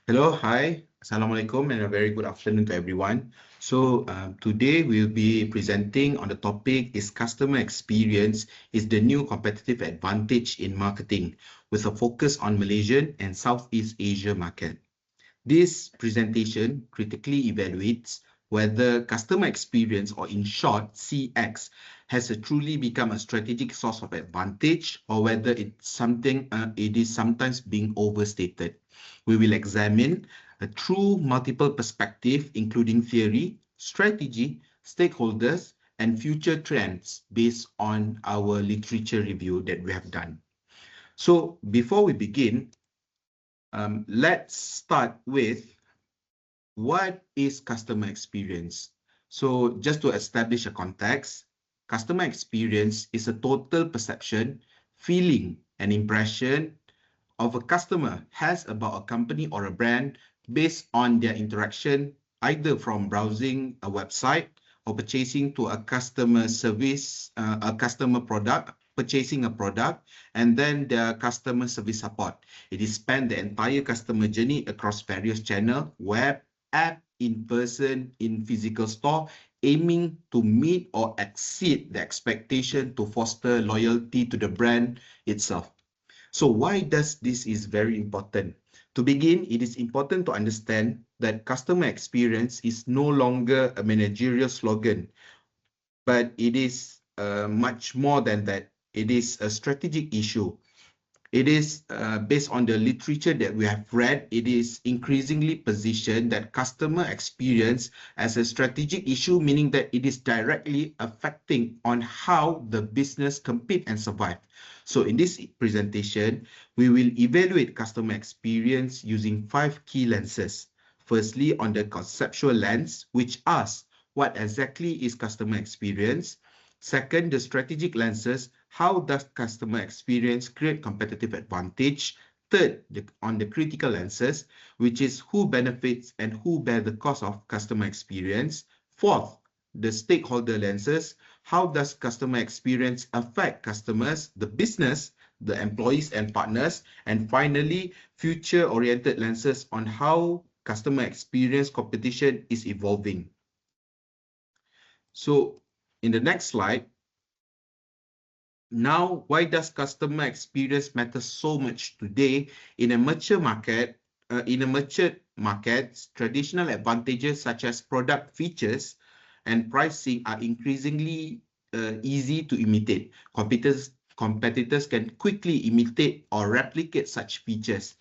Hello, hi, Assalamualaikum, and a very good afternoon to everyone. Today we'll be presenting on the topic is customer experience is the new competitive advantage in marketing with a focus on Malaysian and Southeast Asia market. This presentation critically evaluates whether customer experience, or in short, CX, has truly become a strategic source of advantage or whether it is sometimes being overstated. We will examine a true multiple perspective, including theory, strategy, stakeholders, and future trends based on our literature review that we have done. So before we begin, let's start with what is customer experience? So just to establish a context, customer experience is a total perception, feeling, and impression of a customer has about a company or a brand based on their interaction, either from browsing a website or purchasing to a customer service, a customer product, purchasing a product, and then their customer service support. It is spanned the entire customer journey across various channels, web, app, in person, in physical store, aiming to meet or exceed the expectation to foster loyalty to the brand itself. So why does this is very important? To begin, it is important to understand that customer experience is no longer a managerial slogan, but it is much more than that. It is a strategic issue. It is based on the literature that we have read, it is increasingly positioned that customer experience as a strategic issue, meaning that it is directly affecting on how the business compete and survive. So in this presentation, we will evaluate customer experience using 5 key lenses. Firstly, on the conceptual lens, which asks what exactly is customer experience. Second, the strategic lenses, how does customer experience create competitive advantage? Third, on the critical lenses, which is who benefits and who bear the cost of customer experience. Fourth, the stakeholder lenses, how does customer experience affect customers, the business, the employees and partners? And finally, future-oriented lenses on how customer experience competition is evolving. So in the next slide, now, why does customer experience matter so much today in a mature market? Traditional advantages such as product features and pricing are increasingly easy to imitate. Competitors can quickly imitate or replicate such features.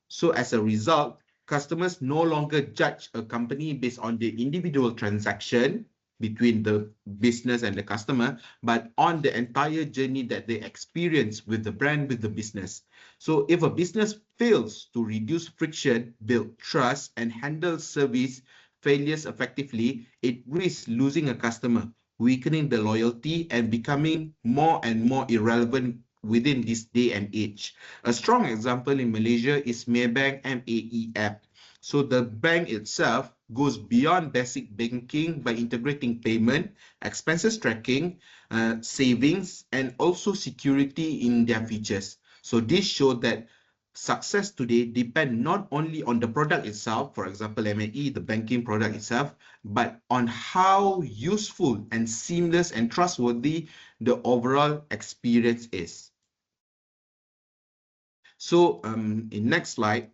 So as a result, customers no longer judge a company based on the individual transaction between the business and the customer, but on the entire journey that they experience with the brand, with the business. So if a business fails to reduce friction, build trust, and handle service failures effectively, it risks losing a customer, weakening the loyalty, and becoming more and more irrelevant within this day and age. A strong example in Malaysia is Maybank MAE app. So the bank itself goes beyond basic banking by integrating payment, expenses tracking, savings, and also security in their features. So this shows that success today depends not only on the product itself, for example, MAE, the banking product itself, but on how useful and seamless and trustworthy the overall experience is. So in next slide,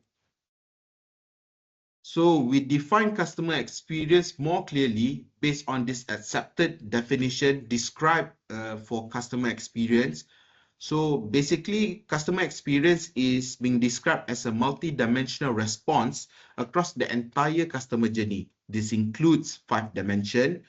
so we define customer experience more clearly based on this accepted definition described for customer experience. So basically, customer experience is being described as a multi-dimensional response across the entire customer journey. This includes 5 dimensions.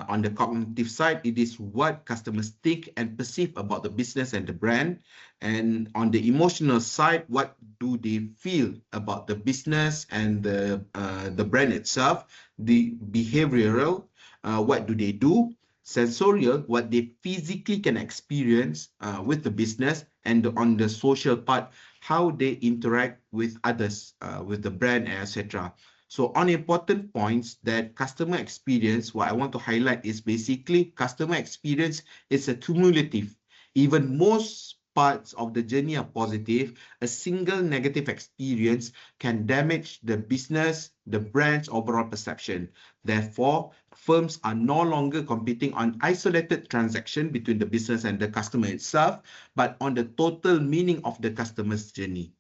On the cognitive side, it is what customers think and perceive about the business and the brand. And on the emotional side, what do they feel about the business and the brand itself? The behavioral, what do they do? Sensorial, what they physically can experience with the business, and on the social part, how they interact with others, with the brand, etc. So on important points that customer experience, what I want to highlight is basically customer experience is a cumulative. Even most parts of the journey are positive, a single negative experience can damage the business, the brand's overall perception. Therefore, firms are no longer competing on isolated transaction between the business and the customer itself, but on the total meaning of the customer's journey.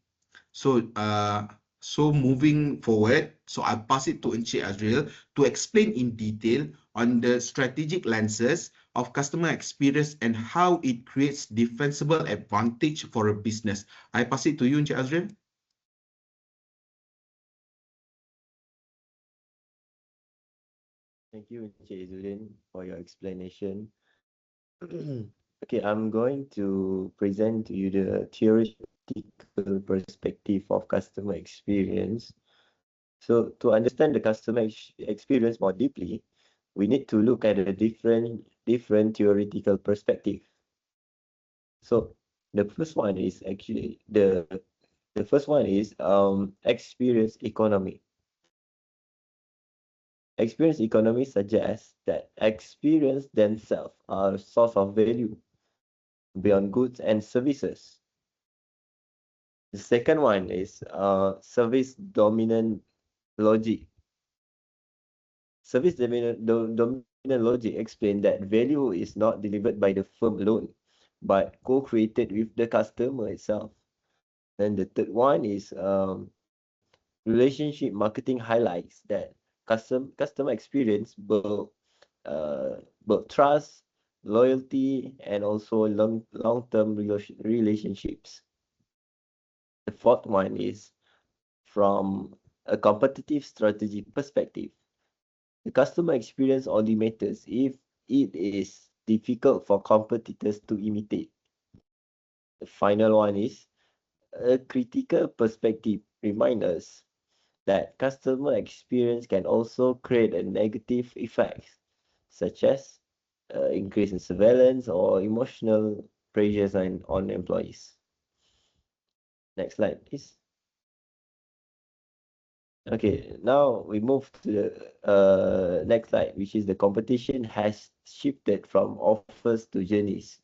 So moving forward, so I'll pass it to Encik Azril to explain in detail on the strategic lenses of customer experience and how it creates defensible advantage for a business. I pass it to you, Encik Azril. Thank you, Encik Izzuddin, for your explanation. Okay, I'm going to present to you the theoretical perspective of customer experience. So to understand the customer experience more deeply, we need to look at a different theoretical perspective. So the first one is actually the first one is experience economy. Experience economy suggests that experience themselves are a source of value beyond goods and services. The second one is service dominant logic. Service dominant logic explains that value is not delivered by the firm alone, but co-created with the customer itself. And the third one is relationship marketing highlights that customer experience build trust, loyalty, and also long-term relationships. The fourth one is from a competitive strategy perspective. The customer experience only matters if it is difficult for competitors to imitate. The final one is a critical perspective remind us that customer experience can also create a negative effects, such as increase in surveillance or emotional pressures on employees. Next slide, please. Okay, now we move to the next slide, which is the competition has shifted from offers to journeys.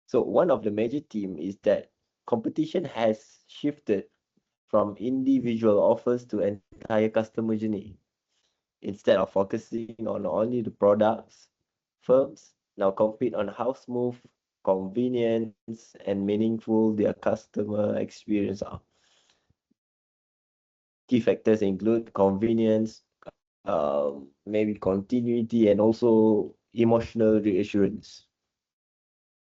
So one of the major theme is that competition has shifted from individual offers to entire customer journey. Instead of focusing on only the products, firms now compete on how smooth, convenience, and meaningful their customer experience are. Key factors include convenience, maybe continuity, and also emotional reassurance.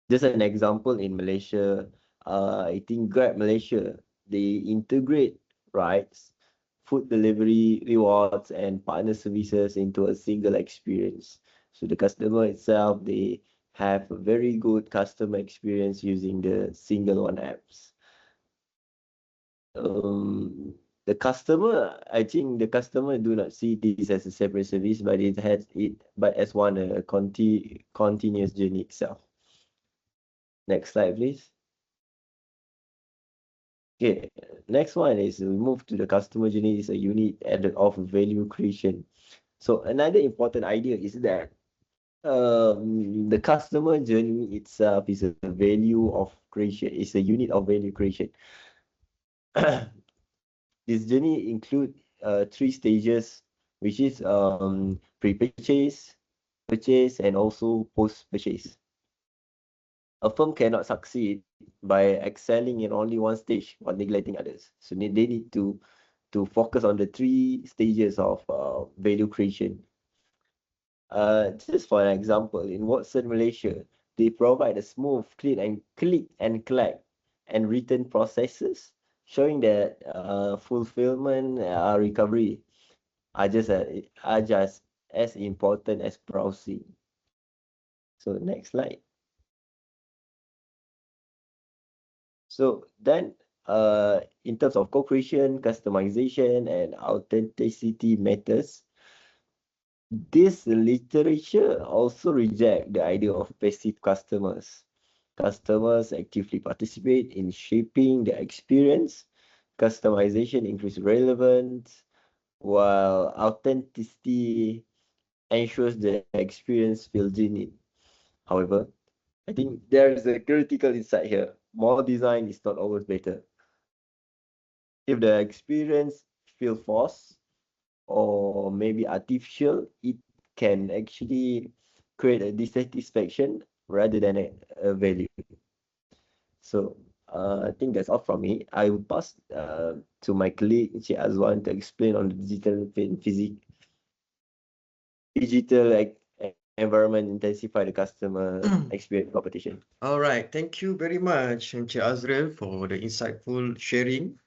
Just an example in Malaysia, I think Grab Malaysia, they integrate rides, food delivery, rewards, and partner services into a single experience. So the customer itself, they have a very good customer experience using the single one apps. The customer, I think the customer do not see this as a separate service, but but as one continuous journey itself. Next slide, please. Okay, next one is we move to the customer journey is a unit of value creation. So another important idea is that the customer journey itself is a value of creation, it's a unit of value creation. This journey include three stages, which is pre-purchase, purchase, and also post-purchase. A firm cannot succeed by excelling in only one stage while neglecting others. So they need to focus on the three stages of value creation. Just for an example, in Watson, Malaysia, they provide a smooth, clean, and click and collect and return processes, showing that fulfillment recovery are just as important as browsing. So next slide. So then, in terms of co-creation, customization, and authenticity matters, this literature also reject the idea of passive customers. Customers actively participate in shaping the experience. Customization increases relevance, while authenticity ensures the experience feels genuine. However, I think there's a critical insight here. More design is not always better. If the experience feel forced or maybe artificial, it can actually create a dissatisfaction rather than a value. So I think that's all from me. I will pass to my colleague Encik Azwan to explain on the digital environment intensify the customer experience competition. All right, thank you very much, Encik Azril, for the insightful sharing.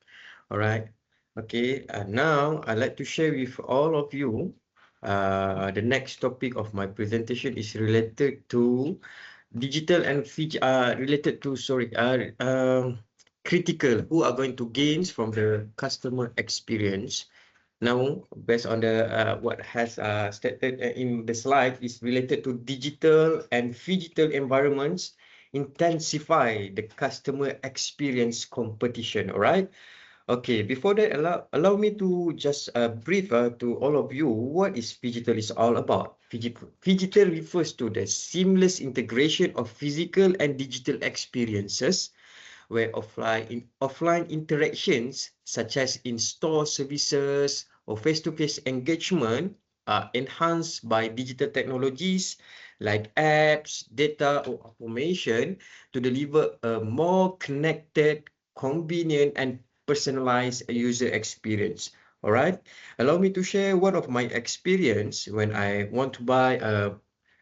All right, okay, now I'd like to share with all of you the next topic of my presentation is related to digital and related to, critical, who are going to gain from the customer experience. Now, based on the what has stated in the slide, is related to digital and phygital environments intensify the customer experience competition. All right. Okay. Before that, allow me to just brief to all of you what is phygital is all about. Phygital refers to the seamless integration of physical and digital experiences where offline interactions such as in-store services or face-to-face engagement are enhanced by digital technologies like apps, data, or automation to deliver a more connected, convenient, and personalized user experience. All right. Allow me to share one of my experience when I want to buy a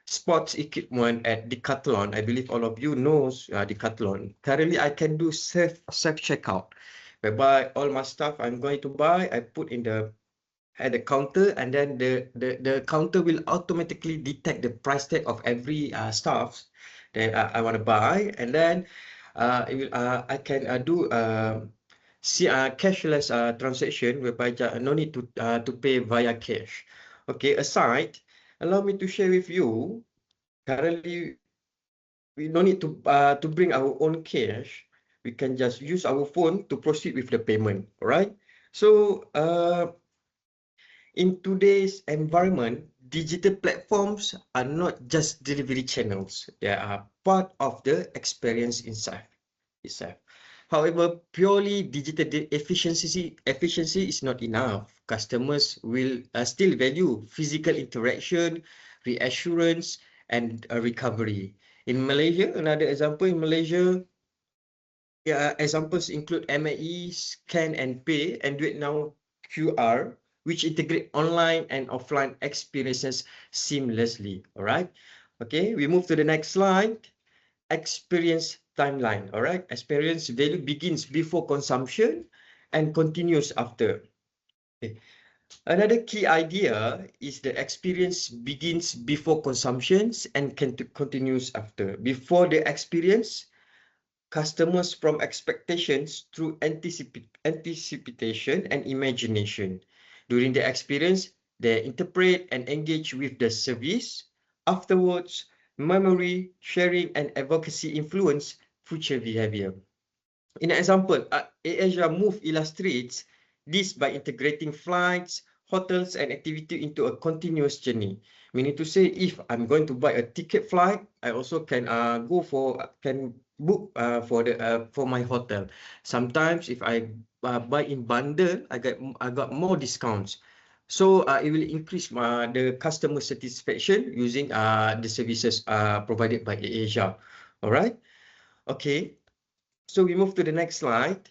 sports equipment at Decathlon. I believe all of you knows Decathlon. Currently, I can do self checkout, whereby all my stuff I'm going to buy, I put in the at the counter, and then the counter will automatically detect the price tag of every stuff that I want to buy, and then I can do see cashless transaction whereby no need to pay via cash. Okay, aside, allow me to share with you. Currently, we no need to bring our own cash. We can just use our phone to proceed with the payment. All right. So, in today's environment, digital platforms are not just delivery channels. They are part of the experience itself. However, purely digital efficiency is not enough. Customers will still value physical interaction, reassurance, and recovery. In Malaysia, another example in Malaysia, examples include MAE, Scan and Pay, and Do It Now QR, which integrate online and offline experiences seamlessly. All right. Okay, we move to the next slide. Experience timeline. All right. Experience value begins before consumption and continues after. Okay. Another key idea is the experience begins before consumptions and continues after. Before the experience, customers from expectations through anticipation and imagination. During the experience, they interpret and engage with the service. Afterwards, memory, sharing, and advocacy influence future behavior. In an example, AirAsia Move illustrates this by integrating flights, hotels, and activity into a continuous journey. Meaning to say, if I'm going to buy a ticket flight, I also can can book for my hotel. Sometimes, if I buy in bundle, I got more discounts. So it will increase the customer satisfaction using the services provided by AirAsia. All right. Okay. So we move to the next slide.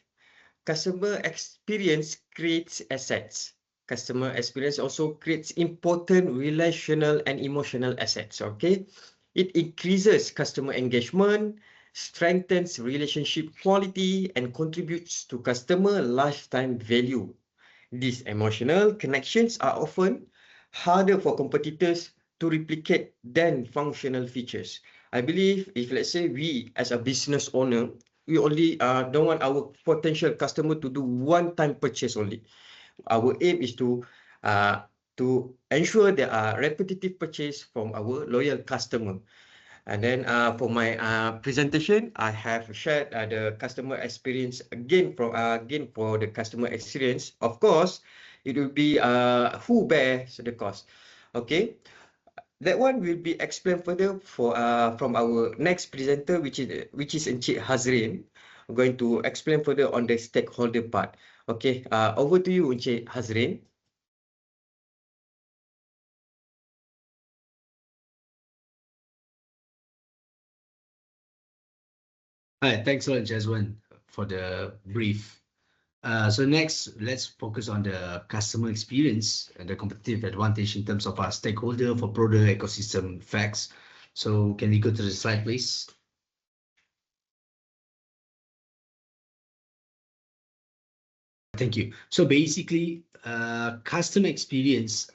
Customer experience creates assets. Customer experience also creates important relational and emotional assets. Okay. It increases customer engagement, strengthens relationship quality, and contributes to customer lifetime value. These emotional connections are often harder for competitors to replicate than functional features. I believe if, let's say, we as a business owner, we only don't want our potential customer to do one-time purchase only. Our aim is to ensure there are repetitive purchase from our loyal customer. And then for my presentation, I have shared the customer experience again for the customer experience. Of course, it will be who bears the cost. Okay. That one will be explained further for from our next presenter, which is Encik Hazrin, going to explain further on the stakeholder part. Okay, over to you, Encik Hazrin. Hi, thanks a lot, Jaswin, for the brief. So next, let's focus on the customer experience and the competitive advantage in terms of our stakeholder for broader ecosystem facts. So can we go to the slide, please? Thank you. So basically, customer experience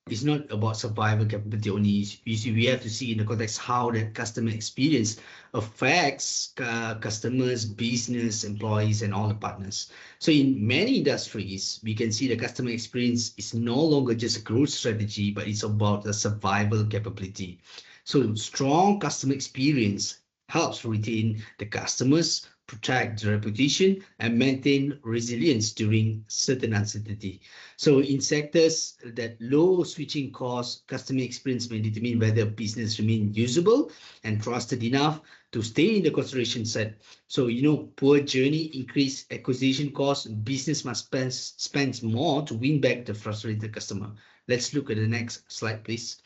is not about survival capability only. You see, we have to see in the context how the customer experience affects customers, business, employees, and all the partners. So in many industries, we can see the customer experience is no longer just a growth strategy, but it's about the survival capability. So strong customer experience helps retain the customers, protect the reputation, and maintain resilience during certain uncertainty. So in sectors that low switching costs, customer experience may determine whether a business remain usable and trusted enough to stay in the consideration set. So, poor journey, increased acquisition costs, business must spend more to win back the frustrated customer. Let's look at the next slide, please.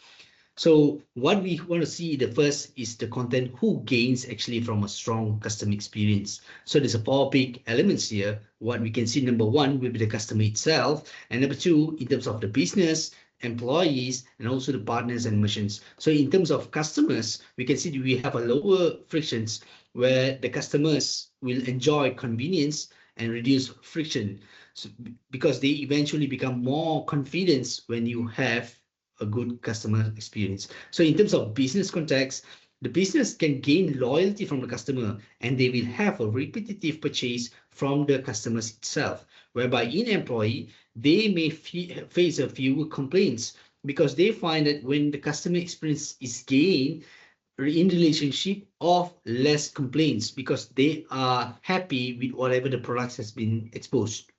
So what we want to see the first is the content who gains actually from a strong customer experience. So there's a four big elements here. What we can see, number one will be the customer itself, and number two, in terms of the business, employees, and also the partners and merchants. So in terms of customers, we can see we have a lower frictions where the customers will enjoy convenience and reduce friction. So, because they eventually become more confident when you have a good customer experience. So in terms of business context, the business can gain loyalty from the customer and they will have a repetitive purchase from the customers itself, whereby in employee, they may face a few complaints because they find that when the customer experience is gained in relationship of less complaints because they are happy with whatever the products has been exposed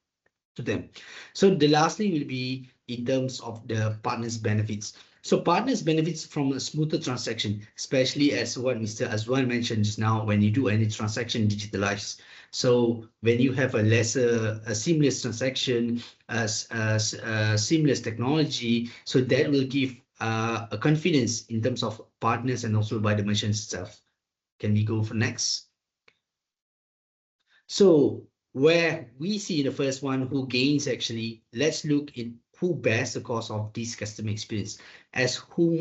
to them. So the lastly will be in terms of the partners benefits. So partners benefits from a smoother transaction, especially as what Mr. Azwan mentioned just now, when you do any transaction digitalized. So when you have a seamless transaction, seamless technology, so that will give a confidence in terms of partners and also by the merchants itself. Can we go for next? So where we see the first one who gains actually, let's look in who bears the cost of this customer experience. As who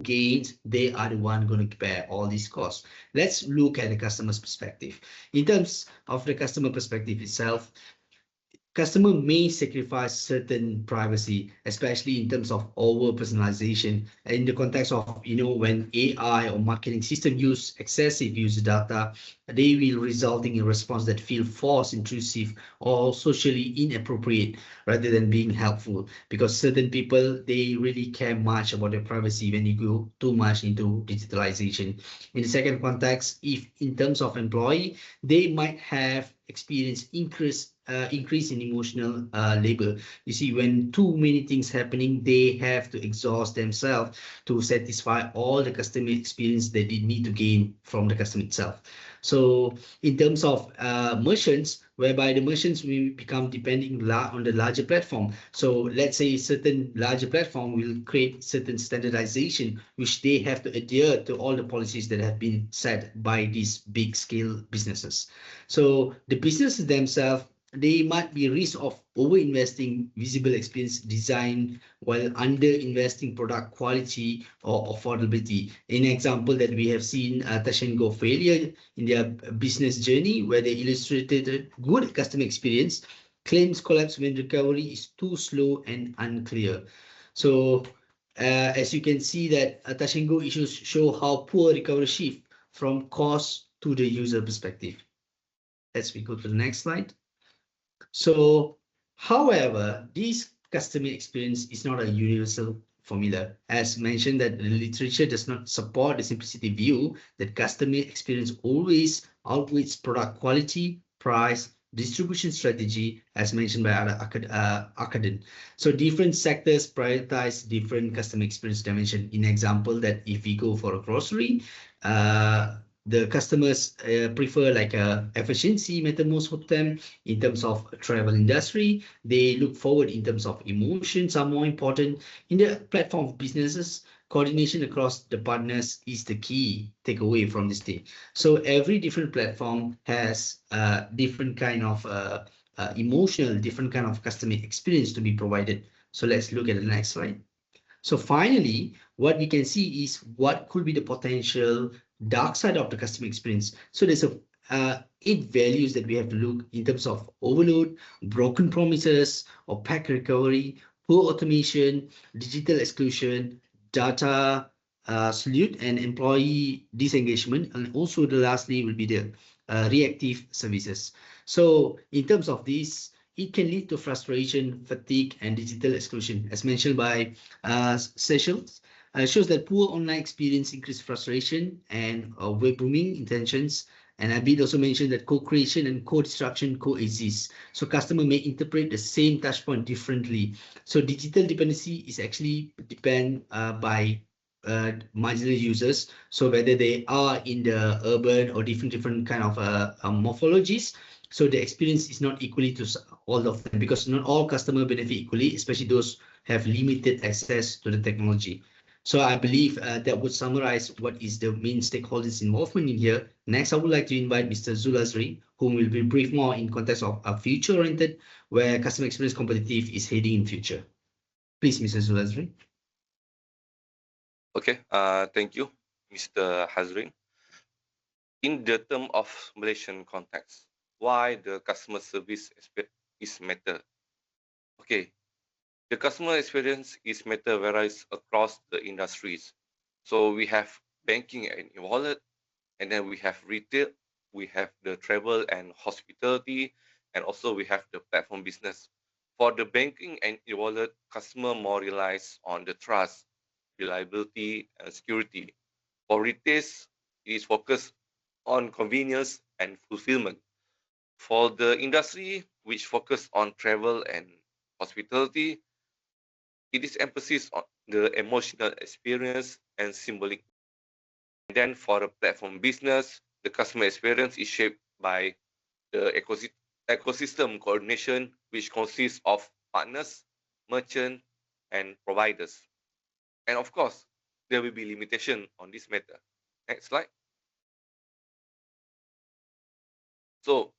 gains, they are the one going to bear all these costs. Let's look at the customer's perspective. In terms of the customer perspective itself, customer may sacrifice certain privacy, especially in terms of over personalization. In the context of, when AI or marketing system use excessive user data, they will resulting in response that feel forced, intrusive, or socially inappropriate rather than being helpful. Because certain people, they really care much about their privacy when you go too much into digitalization. In the second context, if in terms of employee, they might have experienced increase in emotional labor. You see, when too many things happening, they have to exhaust themselves to satisfy all the customer experience that they need to gain from the customer itself. So in terms of merchants, whereby the merchants will become depending on the larger platform. So let's say certain larger platform will create certain standardization, which they have to adhere to all the policies that have been set by these big scale businesses. So the businesses themselves, they might be risk of over-investing visible experience design while under-investing product quality or affordability. An example that we have seen Touch and Go failure in their business journey, where they illustrated good customer experience, claims collapse when recovery is too slow and unclear. So as you can see that Touch and Go issues show how poor recovery shift from cost to the user perspective. Let's go to the next slide. So, however, this customer experience is not a universal formula. As mentioned, that the literature does not support the simplicity view that customer experience always outweighs product quality, price, distribution strategy, as mentioned by other Akadan. So different sectors prioritize different customer experience dimension. In example, that if we go for a grocery, the customers prefer like a efficiency method most of them. In terms of travel industry, they look forward in terms of emotions are more important. In the platform of businesses, coordination across the partners is the key takeaway from this day. So every different platform has different kind of emotional, different kind of customer experience to be provided. So let's look at the next slide. So finally, what we can see is what could be the potential dark side of the customer experience. So there's a 8 values that we have to look in terms of overload, broken promises, opaque recovery, poor automation, digital exclusion, data salute, and employee disengagement. And also the lastly will be the reactive services. So in terms of this, it can lead to frustration, fatigue, and digital exclusion. As mentioned by Seychelles, shows that poor online experience increase frustration and web booming intentions. And Abid also mentioned that co-creation and co-destruction coexist. So customer may interpret the same touchpoint differently. So digital dependency is actually depend by marginal users. So whether they are in the urban or different kind of morphologies, so the experience is not equally to all of them, because not all customer benefit equally, especially those have limited access to the technology. So I believe that would summarize what is the main stakeholders involvement in here. Next, I would like to invite Mr. Zulazri, whom will be brief more in context of a future-oriented, where customer experience competitive is heading in future. Please, Mr. Zulazri. Okay, thank you, Mr. Hazrin. In the term of Malaysian context, why the customer service is matter? Okay, the customer experience is matter varies across the industries. So we have banking and e-wallet, and then we have retail, we have the travel and hospitality, and also we have the platform business. For the banking and e-wallet, customer more relies on the trust, reliability, and security. For retail, it is focused on convenience and fulfillment. For the industry, which focus on travel and hospitality, it is emphasis on the emotional experience and symbolic. And then for the platform business, the customer experience is shaped by the ecosystem coordination, which consists of partners, merchants, and providers. And of course, there will be limitation on this matter. Next slide. So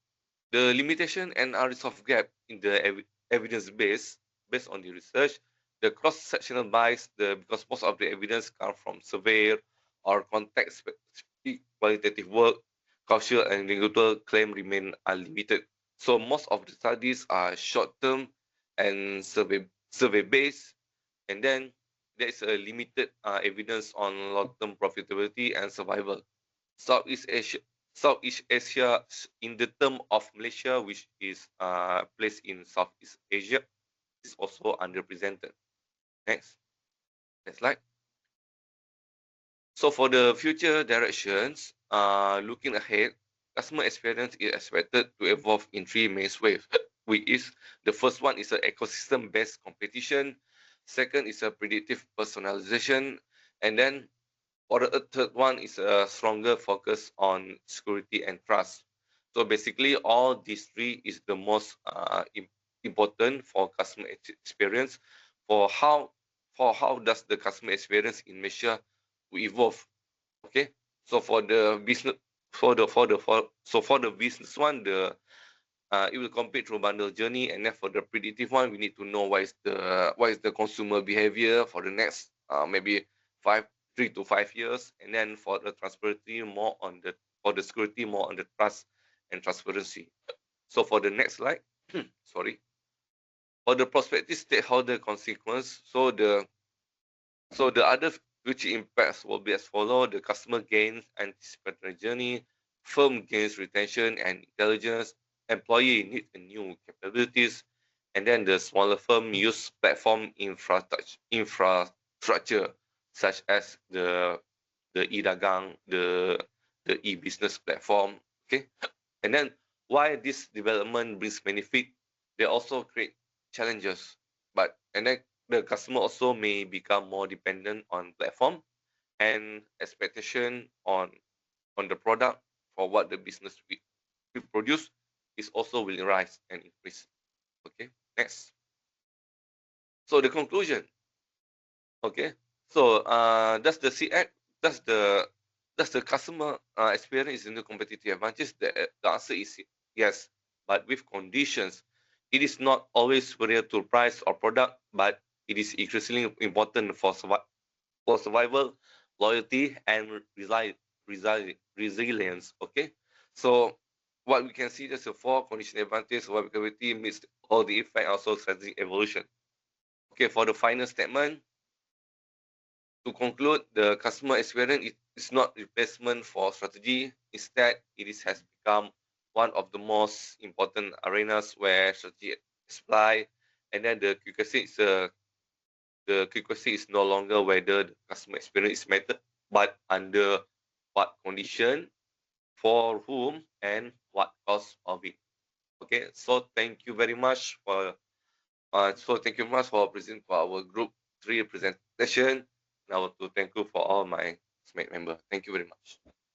the limitation and unresolved gap in the evidence base, based on the research, the cross-sectional bias, because most of the evidence come from survey or context-specific qualitative work, causal and anecdotal claim remain unlimited. So most of the studies are short-term and survey-based, and then there is a limited evidence on long-term profitability and survival. Southeast Asia Southeast Asia, in the term of Malaysia, which is placed in Southeast Asia, is also underrepresented. Next slide. So for the future directions, looking ahead, customer experience is expected to evolve in 3 main waves. Which is the first one is an ecosystem-based competition. Second is a predictive personalization, and then for the third one is a stronger focus on security and trust. So basically, all these 3 is the most important for customer experience. For how does the customer experience in Malaysia evolve? Okay, so for the business, for the business one, it will compete through bundle journey, and then for the predictive one, we need to know what is the consumer behavior for the next maybe 3 to 5 years, and then for the transparency for the security more on the trust and transparency. So for the next slide, sorry, for the prospective stakeholder consequence, so the other future impacts will be as follow: the customer gains anticipatory journey, firm gains retention and intelligence, employee need new capabilities, and then the smaller firm use platform infrastructure such as the e-dagang, the e-business platform. Okay, and then While this development brings benefit, they also create challenges. And then the customer also may become more dependent on platform, and expectation on the product for what the business we produce is also will rise and increase. Okay, next. So the conclusion. Okay, so does the customer experience in the competitive advantage? The answer is yes, but with conditions. It is not always superior to price or product, but it is increasingly important for survival, loyalty, and resilience. Okay, so what we can see, just the four condition advantage, survivability meets all the effect, also strategic evolution. Okay, for the final statement, to conclude, the customer experience is not replacement for strategy. Instead, has become one of the most important arenas where strategy is applied. And then the key question is no longer whether the customer experience is better, but under what condition, for whom, and what cost of it. Okay, so thank you very much for presenting for our group 3 presentation. And I want to thank you for all my member. Thank you very much.